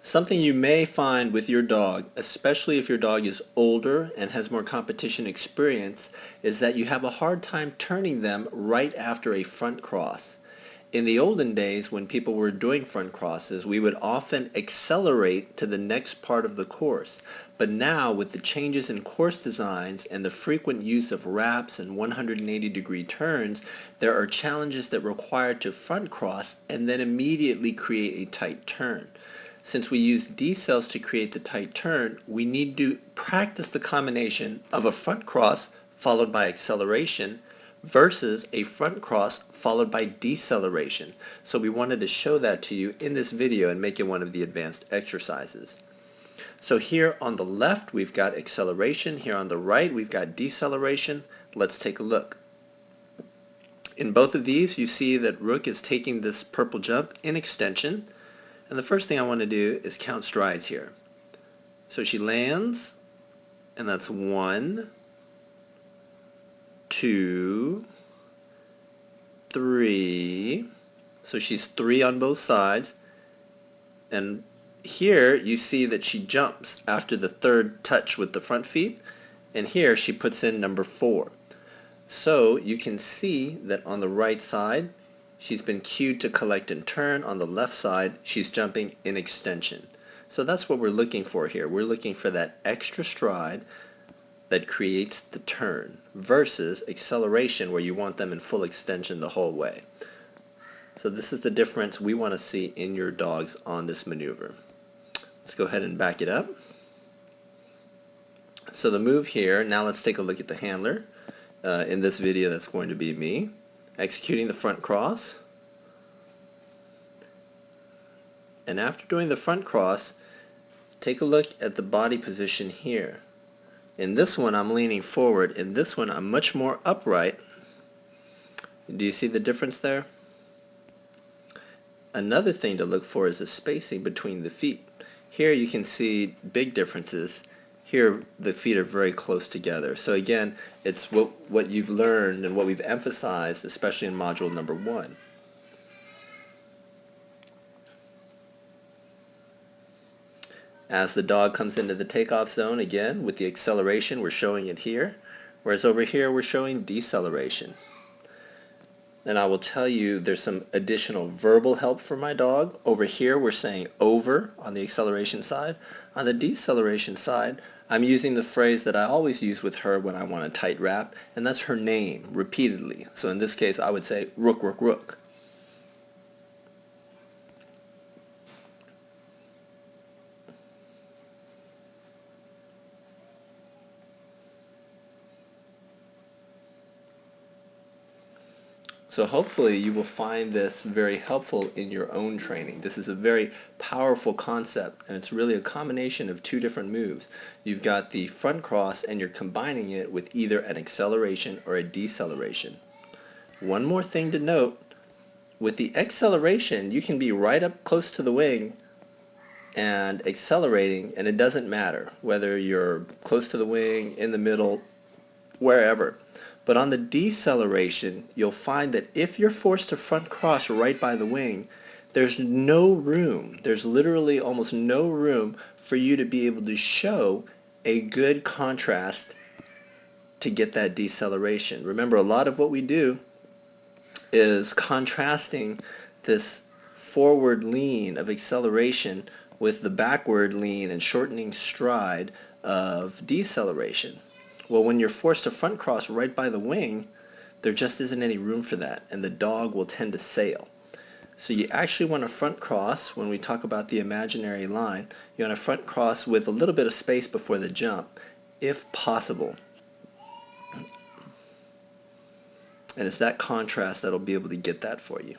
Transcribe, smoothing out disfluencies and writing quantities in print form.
Something you may find with your dog, especially if your dog is older and has more competition experience, is that you have a hard time turning them right after a front cross. In the olden days, when people were doing front crosses, we would often accelerate to the next part of the course. But now, with the changes in course designs and the frequent use of wraps and 180-degree turns, there are challenges that require to front cross and then immediately create a tight turn. Since we use decels to create the tight turn, we need to practice the combination of a front cross followed by acceleration versus a front cross followed by deceleration. So we wanted to show that to you in this video and make it one of the advanced exercises. So here on the left we've got acceleration, here on the right we've got deceleration. Let's take a look. In both of these you see that Rook is taking this purple jump in extension. And the first thing I want to do is count strides here. So she lands, and that's 1, 2, 3. So she's 3 on both sides. And here you see that she jumps after the third touch with the front feet. And here she puts in number 4. So you can see that on the right side, she's been cued to collect and turn. On the left side, she's jumping in extension. So that's what we're looking for here. We're looking for that extra stride that creates the turn versus acceleration where you want them in full extension the whole way. So this is the difference we want to see in your dogs on this maneuver. Let's go ahead and back it up. So the move here, now let's take a look at the handler. In this video that's going to be me. Executing the front cross, and after doing the front cross, take a look at the body position here. In this one I'm leaning forward, in this one I'm much more upright. Do you see the difference there? Another thing to look for is the spacing between the feet. Here you can see big differences. Here the feet are very close together. So again, it's what you've learned and what we've emphasized, especially in module number 1. As the dog comes into the takeoff zone, again, with the acceleration, we're showing it here, whereas over here we're showing deceleration. And I will tell you there's some additional verbal help for my dog. Over here we're saying over on the acceleration side. On the deceleration side, I'm using the phrase that I always use with her when I want a tight wrap, and that's her name repeatedly. So in this case I would say Rook, Rook, Rook. So hopefully you will find this very helpful in your own training. This is a very powerful concept, and it's really a combination of 2 different moves. You've got the front cross and you're combining it with either an acceleration or a deceleration. One more thing to note, with the acceleration you can be right up close to the wing and accelerating, and it doesn't matter whether you're close to the wing, in the middle, wherever. But on the deceleration, you'll find that if you're forced to front cross right by the wing, there's no room. There's literally almost no room for you to be able to show a good contrast to get that deceleration. Remember, a lot of what we do is contrasting this forward lean of acceleration with the backward lean and shortening stride of deceleration. Well, when you're forced to front cross right by the wing, there just isn't any room for that, and the dog will tend to sail. So you actually want to front cross, when we talk about the imaginary line, you want to front cross with a little bit of space before the jump, if possible. And it's that contrast that'll be able to get that for you.